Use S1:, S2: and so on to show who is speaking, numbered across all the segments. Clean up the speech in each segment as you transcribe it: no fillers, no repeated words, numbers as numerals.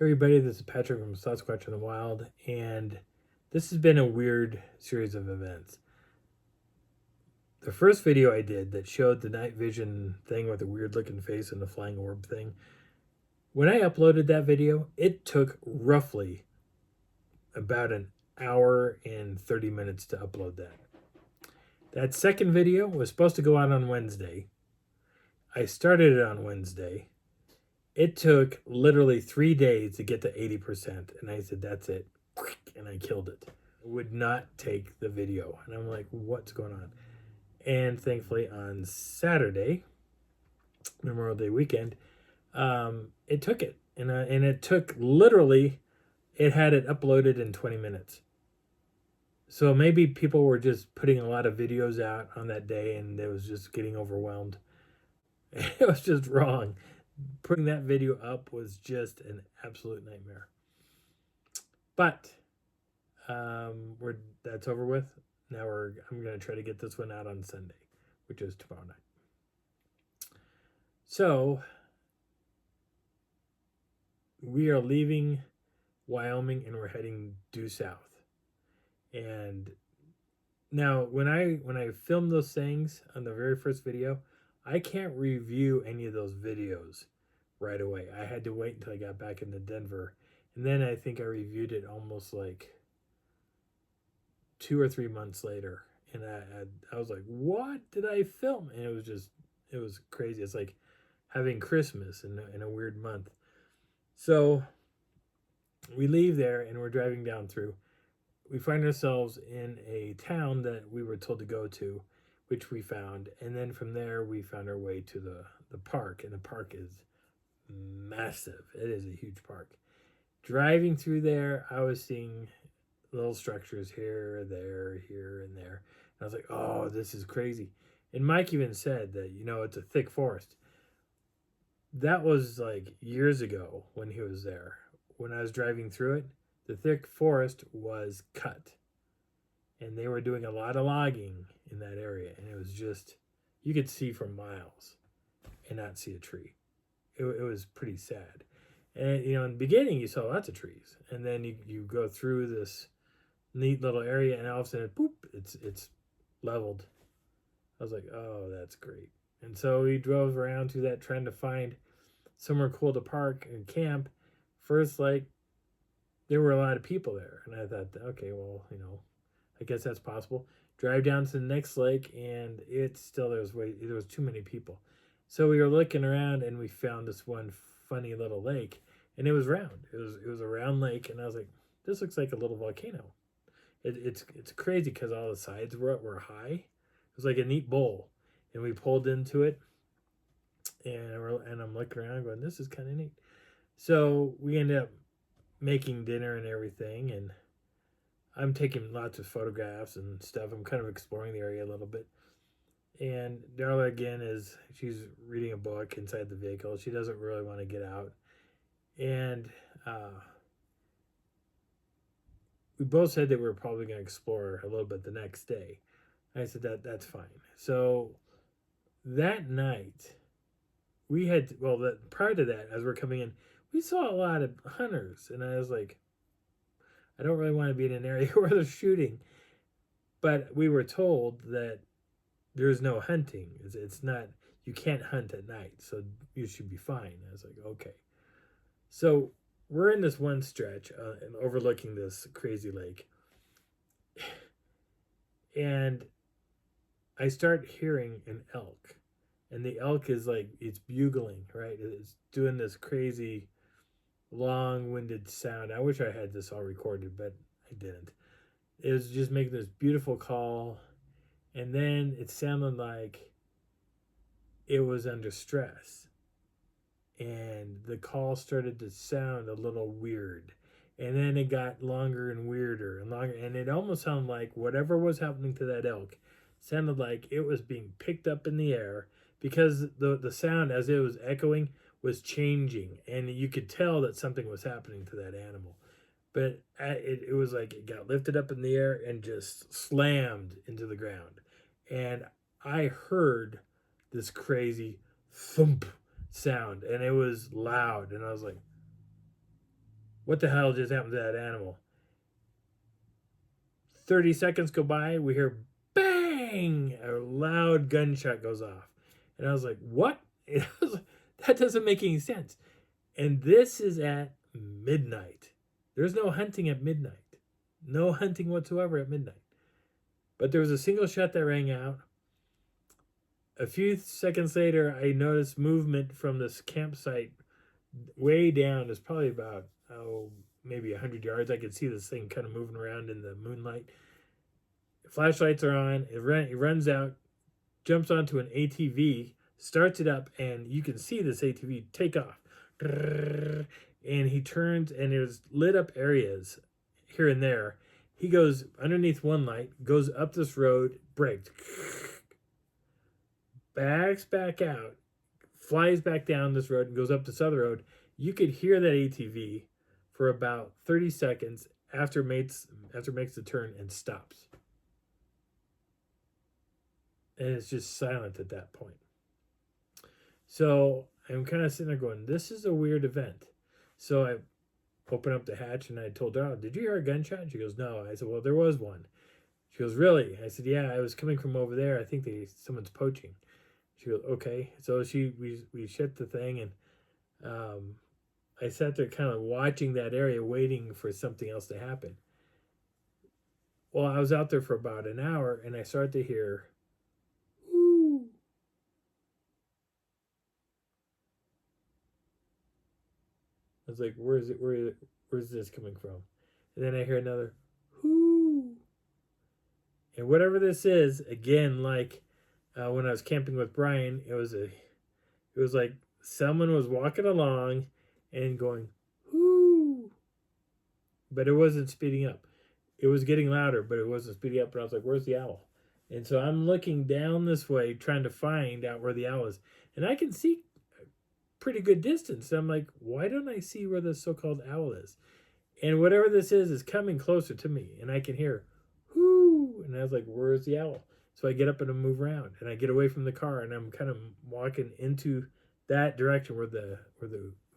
S1: Everybody, this is Patrick from Sasquatch in the Wild, and this has been a weird series of events. The first video I did that showed the night vision thing with the weird looking face and the flying orb thing, when I uploaded that video, it took roughly about an hour and 30 minutes to upload that. That second video was supposed to go out on Wednesday. I started it on Wednesday. It took literally 3 days to get to 80%. And I said, that's it. And I killed it. It would not take the video. And I'm like, what's going on? And thankfully on Saturday, Memorial Day weekend, it took it. And it took literally, it had it uploaded in 20 minutes. So maybe people were just putting a lot of videos out on that day and it was just getting overwhelmed. It was just wrong. Putting that video up was just an absolute nightmare. But that's over with. Now I'm going to try to get this one out on Sunday, which is tomorrow night. So we are leaving Wyoming and we're heading due south. And now when I filmed those things on the very first video, I can't review any of those videos right away. I had to wait until I got back into Denver. And then I think I reviewed it almost like 2 or 3 months later. And I was like, what did I film? And it was crazy. It's like having Christmas in a weird month. So we leave there and we're driving down through. We find ourselves in a town that we were told to go to, which we found. And then from there, we found our way to the park. And the park is massive. It is a huge park. Driving through there, I was seeing little structures here, there, here, and there. And I was like, oh, this is crazy. And Mike even said that, it's a thick forest. That was like years ago when he was there. When I was driving through it, the thick forest was cut. And they were doing a lot of logging in that area. And it was just, you could see for miles and not see a tree. It was pretty sad. And, in the beginning, you saw lots of trees. And then you go through this neat little area, and all of a sudden, boop, it's leveled. I was like, oh, that's great. And so we drove around through that trying to find somewhere cool to park and camp. First, there were a lot of people there. And I thought, okay, well, I guess that's possible. Drive down to the next lake, and there was too many people. So we were looking around, and we found this one funny little lake, and it was round. It was a round lake, and I was like, this looks like a little volcano. It's crazy because all the sides were high. It was like a neat bowl, and we pulled into it, and I'm looking around, going, this is kind of neat. So we ended up making dinner and everything, and I'm taking lots of photographs and stuff. I'm kind of exploring the area a little bit. And Darla, again, she's reading a book inside the vehicle. She doesn't really want to get out. And we both said that we were probably going to explore a little bit the next day. I said, that's fine. So that night, prior to that, as we're coming in, we saw a lot of hunters. And I was like, I don't really want to be in an area where they're shooting. But we were told that there's no hunting. It's not, you can't hunt at night, so you should be fine. I was like, okay. So we're in this one stretch and overlooking this crazy lake. And I start hearing an elk. And the elk is it's bugling, right? It's doing this crazy, long-winded sound. I wish I had this all recorded, but I didn't. It was just making this beautiful call. And then it sounded like it was under stress. And the call started to sound a little weird. And then it got longer and weirder and longer. And it almost sounded like whatever was happening to that elk sounded like it was being picked up in the air, because the sound as it was echoing was changing. And you could tell that something was happening to that animal. But it was like it got lifted up in the air and just slammed into the ground. And I heard this crazy thump sound, and it was loud. And I was like, What the hell just happened to that animal? 30 seconds go by, we hear bang! A loud gunshot goes off. And I was like, what? That doesn't make any sense. And this is at midnight. There's no hunting at midnight. No hunting whatsoever at midnight. But there was a single shot that rang out. A few seconds later, I noticed movement from this campsite way down. It's probably about, maybe 100 yards. I could see this thing kind of moving around in the moonlight. Flashlights are on. It runs out, jumps onto an ATV, starts it up, and you can see this ATV take off. And he turns, and there's lit up areas here and there. He goes underneath one light, goes up this road, brakes, backs back out, flies back down this road, and goes up this other road. You could hear that ATV for about 30 seconds after it makes the turn and stops. And it's just silent at that point. So I'm kind of sitting there going, this is a weird event. So I opened up the hatch and I told her, oh, did you hear a gunshot? She goes, no. I said, well, there was one. She goes, really? I said, yeah, I was coming from over there. I think someone's poaching. She goes, okay. So we shut the thing, and I sat there kind of watching that area, waiting for something else to happen. Well, I was out there for about an hour, and I started to hear, whoo. I was like, where's this coming from? And then I hear another, whoo. And whatever this is, again, like when I was camping with Brian, it was like someone was walking along and going, whoo. But it wasn't speeding up. It was getting louder, but it wasn't speeding up. And I was like, where's the owl? And so I'm looking down this way, trying to find out where the owl is. And I can see a pretty good distance. I'm like, why don't I see where the so-called owl is? And whatever this is coming closer to me. And I can hear, whoo. And I was like, where's the owl? So I get up and I move around. And I get away from the car. And I'm kind of walking into that direction where the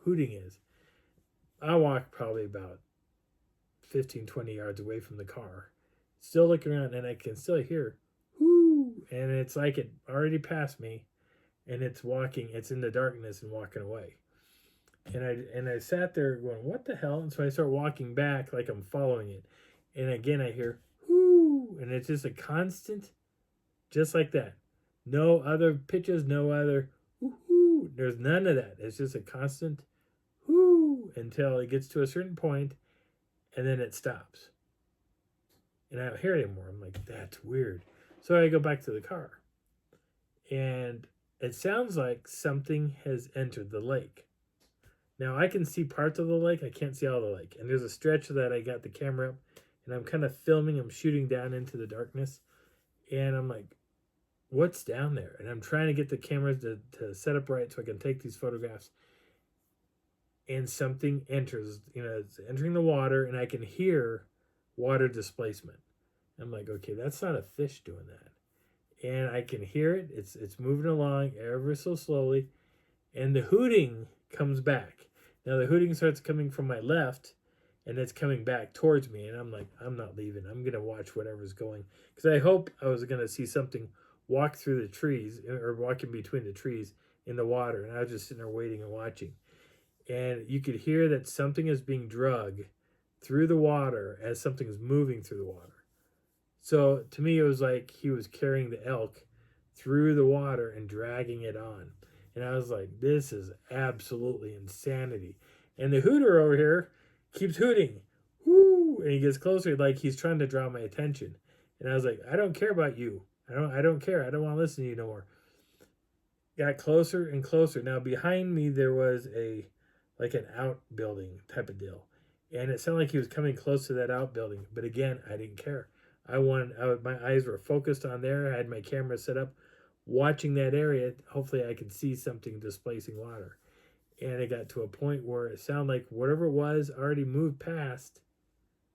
S1: hooting is. I walk probably about 15, 20 yards away from the car. Still looking around, and I can still hear, whoo. And it's like it already passed me. And it's in the darkness and walking away. And I sat there going, what the hell? And so I start walking back like I'm following it. And again, I hear, whoo. And it's just a constant, just like that. No other pitches, no other, whoo. There's none of that. It's just a constant, whoo, until it gets to a certain point, and then it stops. And I don't hear it anymore. I'm like, that's weird. So I go back to the car. And it sounds like something has entered the lake. Now, I can see parts of the lake. I can't see all the lake. And there's a stretch that I got the camera up, and I'm kind of filming. I'm shooting down into the darkness. And I'm like, what's down there? And I'm trying to get the cameras to set up right so I can take these photographs. And something enters, it's entering the water, and I can hear water displacement. I'm like, okay, that's not a fish doing that. And I can hear it. It's moving along ever so slowly. And the hooting comes back. Now the hooting starts coming from my left, and it's coming back towards me. And I'm like, I'm not leaving. I'm going to watch whatever's going. Because I hope I was going to see something walk through the trees, or walk in between the trees in the water. And I was just sitting there waiting and watching. And you could hear that something is being dragged through the water as something is moving through the water. So to me, it was like he was carrying the elk through the water and dragging it on. And I was like, this is absolutely insanity. And the hooter over here keeps hooting. Woo! And he gets closer, like he's trying to draw my attention. And I was like, I don't care about you. I don't care. I don't want to listen to you no more. Got closer and closer. Now behind me there was like an outbuilding type of deal. And it sounded like he was coming close to that outbuilding. But again, I didn't care. My eyes were focused on there. I had my camera set up, watching that area. Hopefully I could see something displacing water. And it got to a point where it sounded like whatever it was already moved past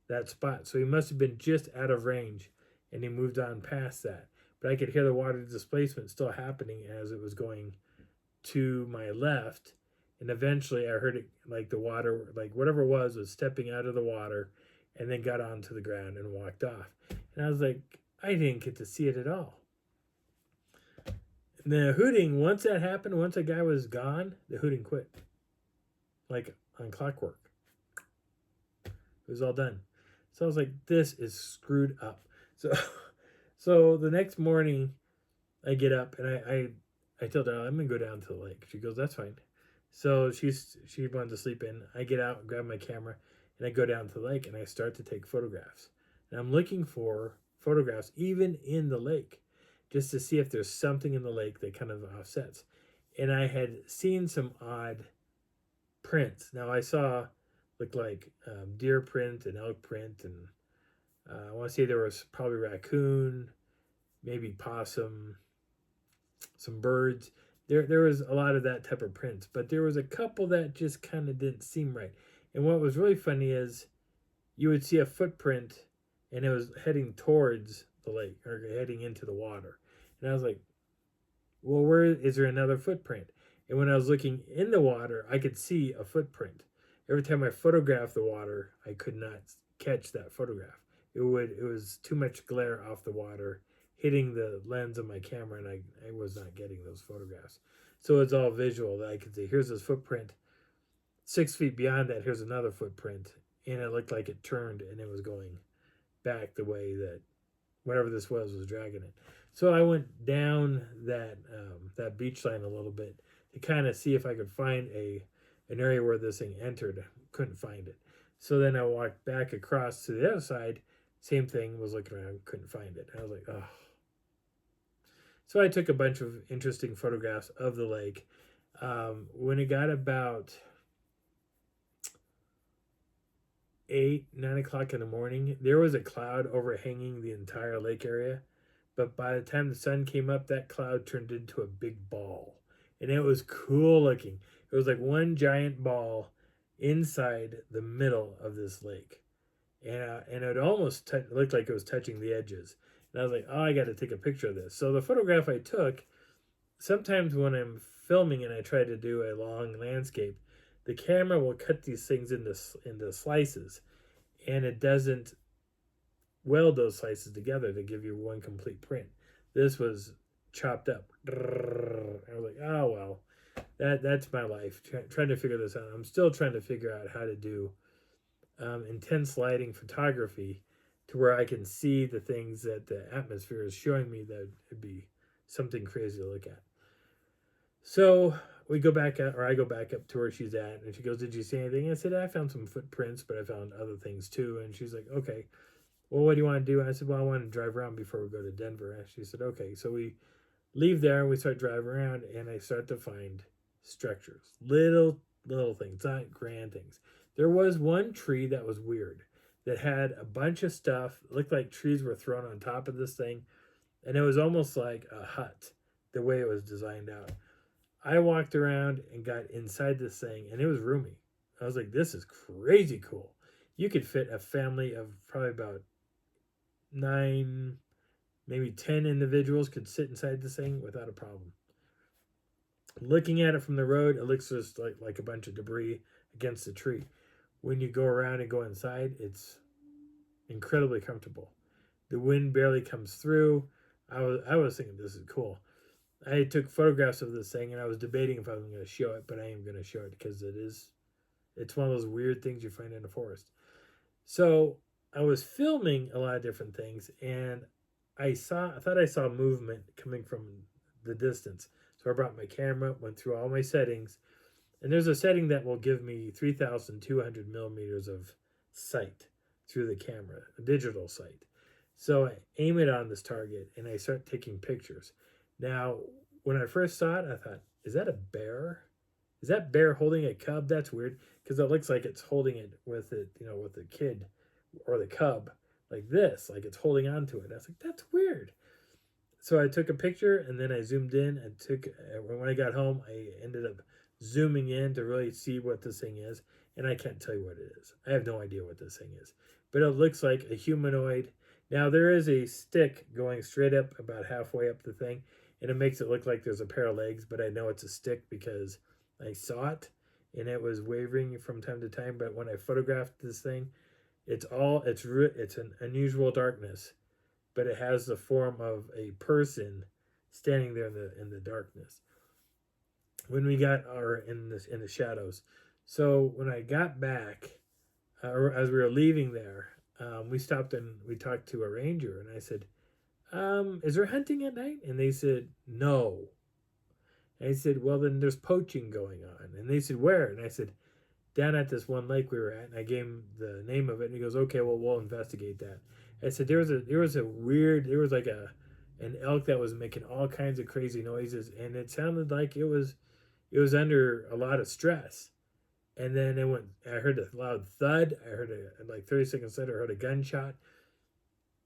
S1: that spot. So he must have been just out of range, and he moved on past that. But I could hear the water displacement still happening as it was going to my left. And eventually I heard it, like the water, like whatever it was stepping out of the water and then got onto the ground and walked off. And I was like, I didn't get to see it at all. And the hooting, once that happened, once a guy was gone, the hooting quit. Like on clockwork. It was all done. So I was like, this is screwed up. So so the next morning I get up and I told her I'm gonna go down to the lake. She goes, that's fine. So she wanted to sleep in. I get out, grab my camera, and I go down to the lake and I start to take photographs. And I'm looking for photographs even in the lake, just to see if there's something in the lake that kind of offsets. And I had seen some odd prints. Now I saw looked like deer print and elk print, and I want to say there was probably raccoon, maybe possum, some birds. There was a lot of that type of prints, but there was a couple that just kind of didn't seem right. And what was really funny is you would see a footprint and it was heading towards the lake or heading into the water. And I was like, well, where is there another footprint? And when I was looking in the water, I could see a footprint. Every time I photographed the water, I could not catch that photograph. It was too much glare off the water hitting the lens of my camera, and I was not getting those photographs. So it's all visual that I could see. Here's this footprint. 6 feet beyond that, here's another footprint, and it looked like it turned and it was going back the way that whatever this was dragging it. So I went down that beach line a little bit to kind of see if I could find an area where this thing entered. Couldn't find it. So then I walked back across to the other side. Same thing, was looking around, couldn't find it. I was like, oh. So I took a bunch of interesting photographs of the lake. When it got about 8, 9 o'clock in the morning, there was a cloud overhanging the entire lake area. But by the time the sun came up, that cloud turned into a big ball. And it was cool looking. It was like one giant ball inside the middle of this lake. And it almost looked like it was touching the edges. And I was like, oh, I got to take a picture of this. So the photograph I took, sometimes when I'm filming and I try to do a long landscape, the camera will cut these things into slices, and it doesn't weld those slices together to give you one complete print. This was chopped up. I was like, oh, well, that's my life, trying to figure this out. I'm still trying to figure out how to do intense lighting photography to where I can see the things that the atmosphere is showing me that would be something crazy to look at. So we go back up, or I go back up to where she's at, and she goes, did you see anything? I said, I found some footprints, but I found other things too. And she's like, okay, well, what do you want to do? I said, well, I want to drive around before we go to Denver. And she said, okay. So we leave there and we start driving around, and I start to find structures, little things, not grand things. There was one tree that was weird, that had a bunch of stuff. It looked like trees were thrown on top of this thing, and it was almost like a hut, the way it was designed out. I walked around and got inside this thing, and it was roomy. I was like, this is crazy cool. You could fit a family of probably about 9, maybe 10 individuals could sit inside this thing without a problem. Looking at it from the road, it looks just like a bunch of debris against the tree. When you go around and go inside, it's incredibly comfortable. The wind barely comes through. I was thinking, this is cool. I took photographs of this thing, and I was debating if I was going to show it, but I am going to show it because it's one of those weird things you find in the forest. So I was filming a lot of different things, and I thought I saw movement coming from the distance. So I brought my camera, went through all my settings, and there's a setting that will give me 3,200 millimeters of sight through the camera, a digital sight. So I aim it on this target, and I start taking pictures. Now, when I first saw it, I thought, is that a bear? Is that bear holding a cub? That's weird, because it looks like it's holding it, with the kid or the cub, like this, like it's holding on to it. I was like, that's weird. So I took a picture, and then I zoomed in and when I got home, I ended up zooming in to really see what this thing is, and I can't tell you what it is. I have no idea what this thing is, but it looks like a humanoid. Now, there is a stick going straight up about halfway up the thing, and it makes it look like there's a pair of legs, but I know it's a stick because I saw it. and it was wavering from time to time. But when I photographed this thing, it's an unusual darkness, but it has the form of a person standing there in the darkness. When we got our in the shadows, so when I got back, or as we were leaving there, we stopped and we talked to a ranger, and I said, "Is there hunting at night?" And they said, "No." And I said, "Well, then there's poaching going on." And they said, "Where?" And I said, "Down at this one lake we were at." And I gave him the name of it, and he goes, "Okay, well, we'll investigate that." I said, there was like an elk that was making all kinds of crazy noises, and it sounded like it was under a lot of stress. And then I heard a loud thud. I heard like 30 seconds later, I heard a gunshot.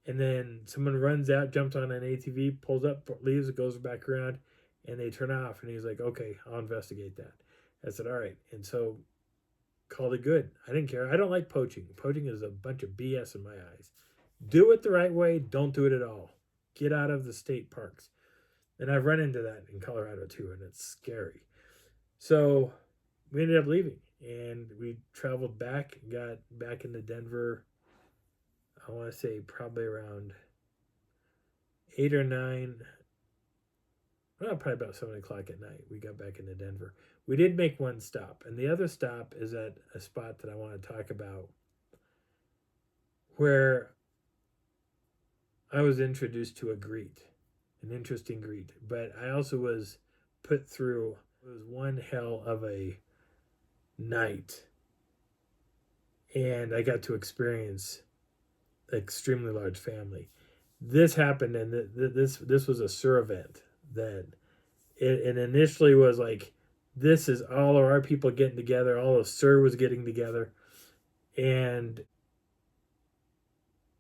S1: And then someone runs out, jumps on an ATV, pulls up, leaves, goes back around, and they turn off. And he's like, "Okay, I'll investigate that." I said, "All right." And so called it good. I didn't care. I don't like poaching. Poaching is a bunch of BS in my eyes. Do it the right way. Don't do it at all. Get out of the state parks. And I've run into that in Colorado too, and it's scary. So we ended up leaving, and we traveled back, got back into Denver. I want to say probably around 8 or 9, well, probably about 7 o'clock at night. We got back into Denver. We did make one stop, and the other stop is at a spot that I want to talk about where I was introduced to a greet, an interesting greet, but I also was put through, it was one hell of a night, and I got to experience an extremely large family. This happened, and this was a SUR event that it initially was like, this is all of our people getting together, all of SUR was getting together, and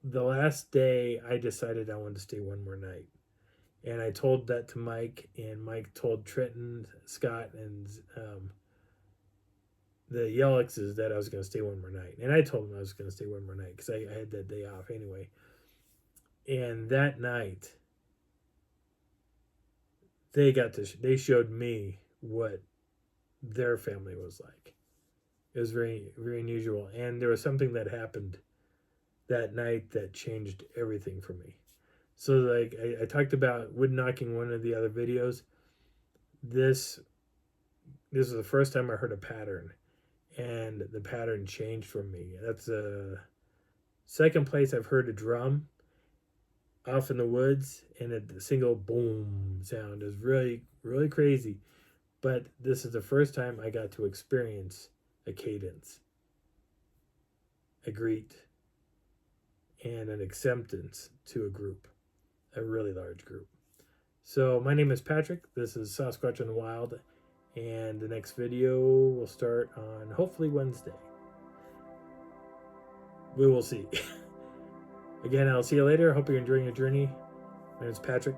S1: the last day I decided I wanted to stay one more night. And I told that to Mike, and Mike told Trenton, Scott, and the Yellixes that I was going to stay one more night. And I told them I was going to stay one more night because I had that day off anyway. And that night, they showed me what their family was like. It was very, very unusual. And there was something that happened that night that changed everything for me. So like I talked about wood knocking one of the other videos. This is the first time I heard a pattern, and the pattern changed for me. That's the second place I've heard a drum off in the woods, and a single boom sound is really, really crazy. But this is the first time I got to experience a cadence, a greet, and an acceptance to a group, a really large group. So my name is Patrick. This is Sasquatch in the Wild, and the next video will start on hopefully Wednesday. We will see. Again, I'll see you later. I hope you're enjoying your journey. My name is Patrick.